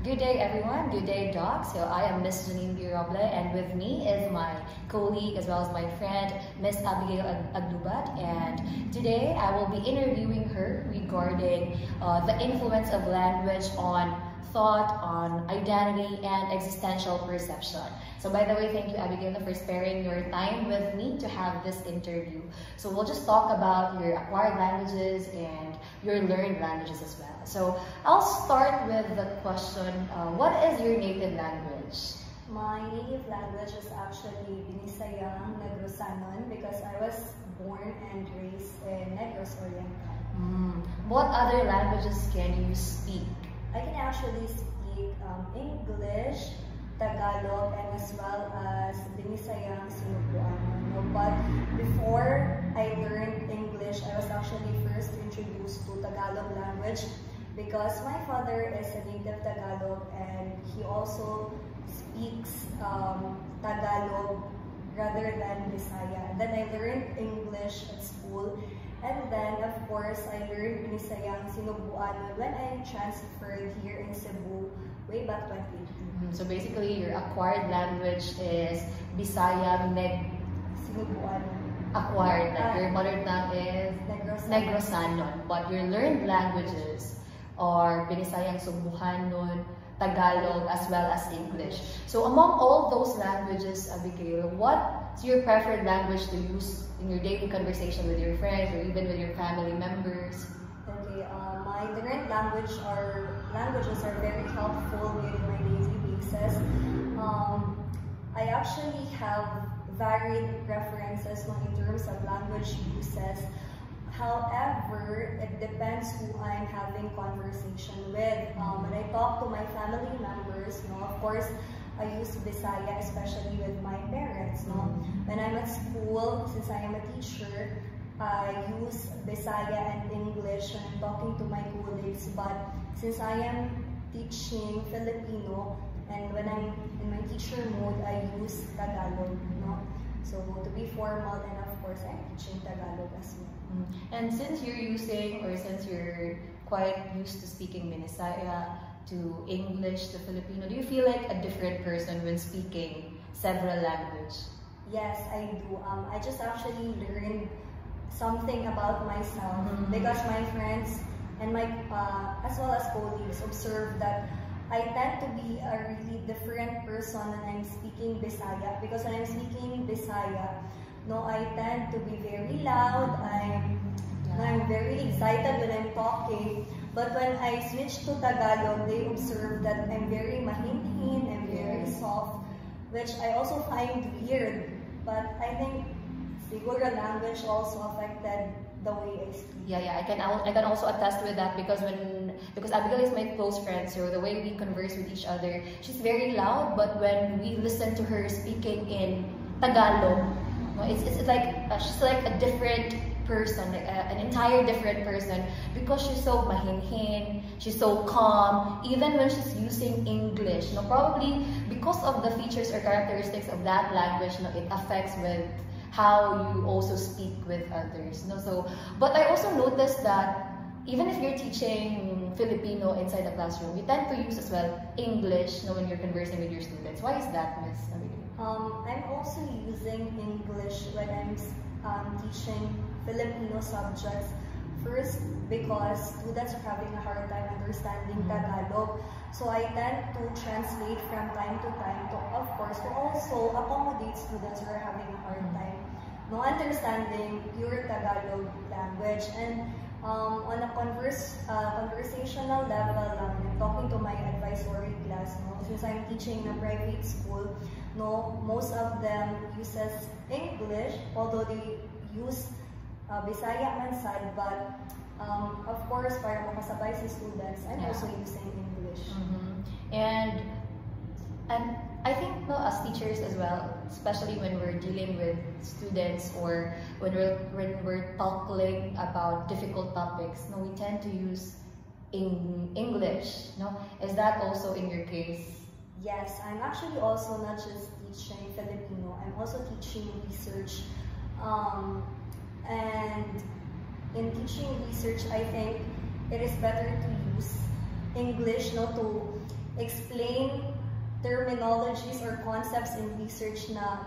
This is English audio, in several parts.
Good day, everyone. Good day, Doc. So I am Miss Janine B. Roble, and with me is my colleague as well as my friend, Miss Abigail Aglubat. And today I will be interviewing her regarding the influence of language on thought, on identity, and existential perception. So by the way, thank you, Abigail, for sparing your time with me to have this interview. So we'll just talk about your acquired languages and your learned languages as well. So I'll start with the question, what is your native language? My native language is actually Binisayang Negrosanon because I was born and raised in Negros Oriental. What other languages can you speak? I can actually speak English, Tagalog, and as well as Binisayang Sinubuan. But before I learned English, I was actually first introduced to Tagalog language because my father is a native Tagalog and he also speaks Tagalog rather than Bisaya. Then I learned English at school, and then of course I learned Binisayang Sinubuan when I transferred here in Cebu way back 2018. So basically your acquired language is Bisaya Sinubuan. Acquired, like your mother tongue is Negrosanon, but your learned languages are Binisayang Subuhanon, Tagalog, as well as English. So among all those languages, Abigail, what's your preferred language to use in your daily conversation with your friends or even with your family members? Okay, my learned languages are very helpful in my daily basis. I actually have varied preferences in terms of language uses. However, it depends who I'm having conversation with. When I talk to my family members, of course, I use Bisaya, especially with my parents. When I'm at school, since I am a teacher, I use Bisaya and English when I'm talking to my colleagues. But since I am teaching Filipino, and when I'm in my teacher mode, I use Tagalog. So to be formal, and of course, I'm teaching Tagalog as well. And since you're quite used to speaking Binisaya to English to Filipino, do you feel like a different person when speaking several languages? Yes, I do. I just actually learned something about myself because my friends and my as well as colleagues observed that I tend to be a really different person when I'm speaking Bisaya, because when I'm speaking Bisaya, I tend to be very loud. I'm very excited when I'm talking. But when I switch to Tagalog, they observe that I'm very mahinhin, I'm very soft, which I also find weird. But I think siguro language also affected the way I speak. Yeah, I can also attest with that because Abigail is my close friend, so the way we converse with each other, she's very loud, but when we listen to her speaking in Tagalog, it's like she's like a different person, like an entire different person, because she's so mahinhin, she's so calm, even when she's using English. Probably because of the features or characteristics of that language, it affects with how you also speak with others. But I also noticed that even if you're teaching Filipino inside the classroom, you tend to use as well English when you're conversing with your students. Why is that, Miss Abigail? I'm also using English when I'm teaching Filipino subjects. First, because students are having a hard time understanding Tagalog, so I tend to translate from time to time to, of course, to also accommodate students who are having a hard time understanding pure Tagalog language. And on a conversational level, I'm talking to my advisory class. Since I'm teaching in a private school, most of them uses English, although they use Bisaya man sad, but of course, para makasabay sa students, I'm also using English. And I think as teachers as well, especially when we're dealing with students or when we're talking about difficult topics, we tend to use English. Is that also in your case? Yes, I'm actually also not just teaching Filipino, I'm also teaching research. And in teaching research, I think it is better to use English to explain terminologies or concepts in research na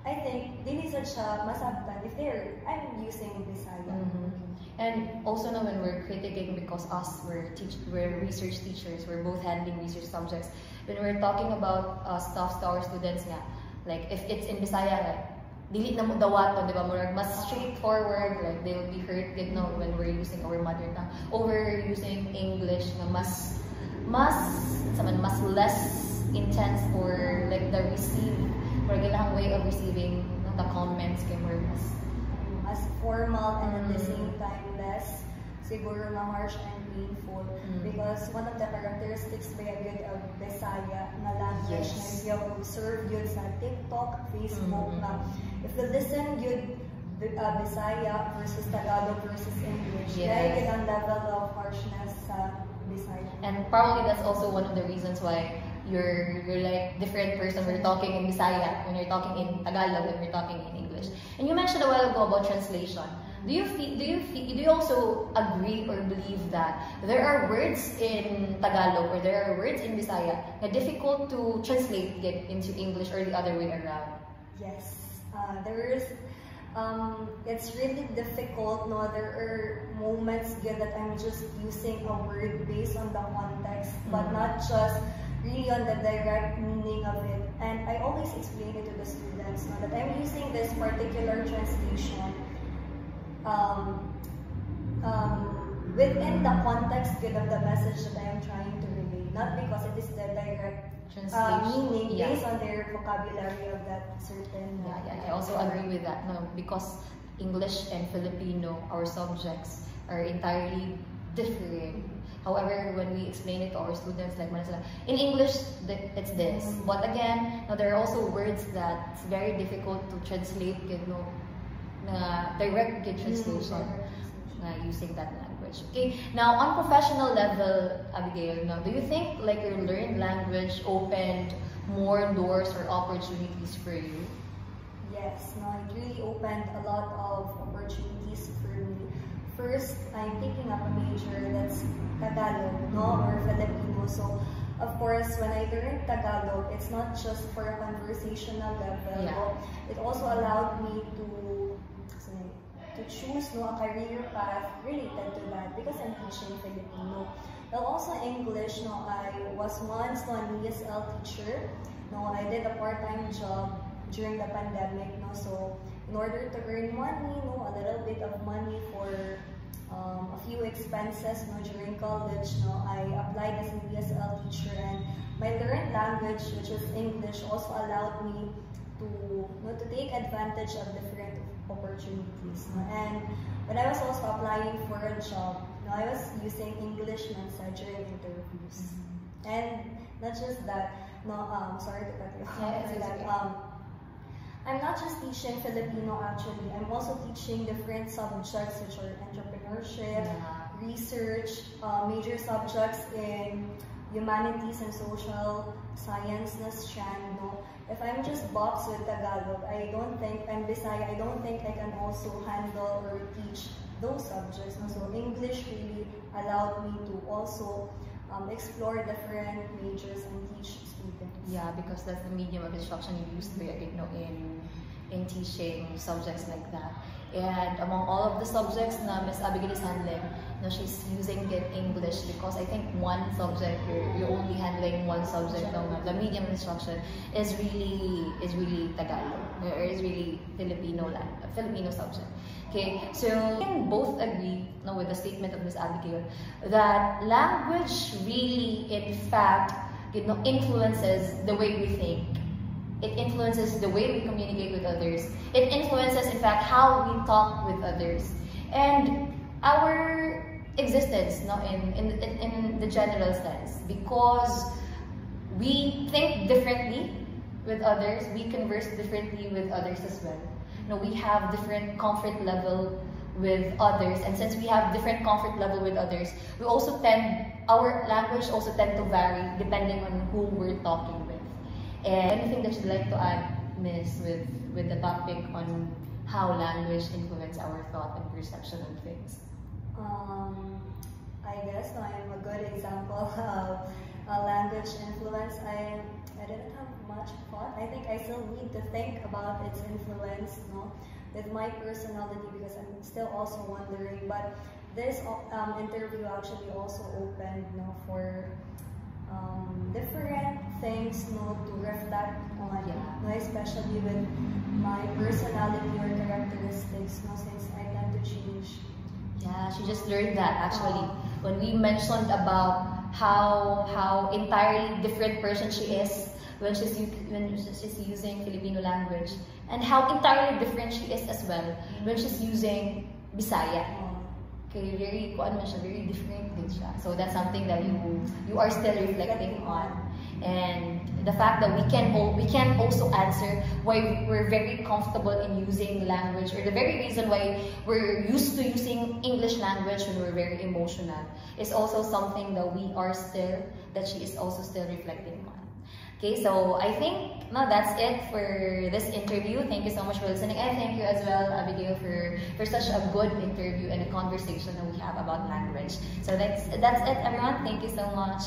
I think dili sad siya masabtan if I'm using Bisaya. And also now when we're critiquing, because we're research teachers, we're both handling research subjects. When we're talking about stuff to our students nga, like if it's in Bisaya, like dili na mo dawaton, di ba? More mas straightforward, like they will be hurt, you know, when we're using our mother tongue. Over using English na mas less intense for like the for ilang way of receiving the comments kay more mas formal and at the same time less siguro na harsh and painful because one of the characteristics very good of Bisaya na language na if you observe yun sa TikTok, Facebook na if you listen yun Bisaya versus Tagalog versus English, very good ang level of harshness sa Bisaya. And probably that's also one of the reasons why you're like different person when you're talking in Bisaya, when you're talking in Tagalog, when you're talking in English. And you mentioned a while ago about translation. Do you also agree or believe that there are words in Tagalog or there are words in Bisaya that difficult to translate it into English or the other way around? Yes, there is. It's really difficult. No, there are moments that I'm just using a word based on the context, but not just really on the direct meaning of it. And I always explain it to the students that I'm using this particular translation within the context of the message that I am trying to relay, not because it is the direct meaning based on their vocabulary of that certain. I also agree with that. No, because English and Filipino, our subjects, are entirely different. However, when we explain it to our students, like in English, it's this. But again, now there are also words that it's very difficult to translate, you know, na direct translation using that language. Okay. Now, on professional level, Abigail, now, do you think like your learned language opened more doors or opportunities for you? Yes. No, it really opened a lot of opportunities for me. First, I'm taking up a major that's Tagalog, no, or Filipino. So, of course, when I learned Tagalog, it's not just for a conversational level. It also allowed me to choose a career path related to that because I'm teaching Filipino. Now, also English, I was once an ESL teacher. I did a part-time job during the pandemic. So, in order to earn money, a little bit of money for a few expenses during college, I applied as an ESL teacher, and my learned language, which is English, also allowed me to take advantage of different opportunities. And when I was also applying for a job, I was using English during interviews. And not just that, sorry to cut you off. I'm not just teaching Filipino actually, I'm also teaching different subjects which are entrepreneurship, research, major subjects in humanities and social science na strand. If I'm just boxed with Tagalog, I'm Bisaya, I don't think I can also handle or teach those subjects. So English really allowed me to also explore different majors and teach students. Yeah, because that's the medium of instruction you used to be, in teaching subjects like that. And among all of the subjects na Ms. Abigail is handling, she's using English because I think one subject, you're only handling one subject. The medium of instruction is really Tagalog, or is really Filipino subject. Okay, so we can both agree with the statement of Ms. Abigail that language really, in fact, influences the way we think. It influences the way we communicate with others. It influences, in fact, how we talk with others. And our existence in the general sense, because we think differently with others, we converse differently with others as well. We have different comfort level with others, and since we have different comfort level with others, our language also tend to vary depending on who we're talking with. And anything that you'd like to add, Miss, with the topic on how language influences our thought and perception of things? I guess I'm a good example of language influence, I didn't have much thought. I think I still need to think about its influence, no, with my personality, because I'm still also wondering. But this interview actually also opened, no, for different things, no, to reflect on, no, especially with my personality or characteristics, no, since I tend to change. Yeah, she just learned that actually when we mentioned about how entirely different person she is when she's using Filipino language, and how entirely different she is as well when she's using Bisaya. Okay, very very different din siya. So that's something that you are still reflecting on. And the fact that we can also answer why we're very comfortable in using language, or the very reason why we're used to using English language when we're very emotional, is also something that she is also still reflecting on. Okay, so I think that's it for this interview. Thank you so much for listening, and thank you as well, Abigail, for such a good interview and a conversation that we have about language. So that's it, everyone. Thank you so much.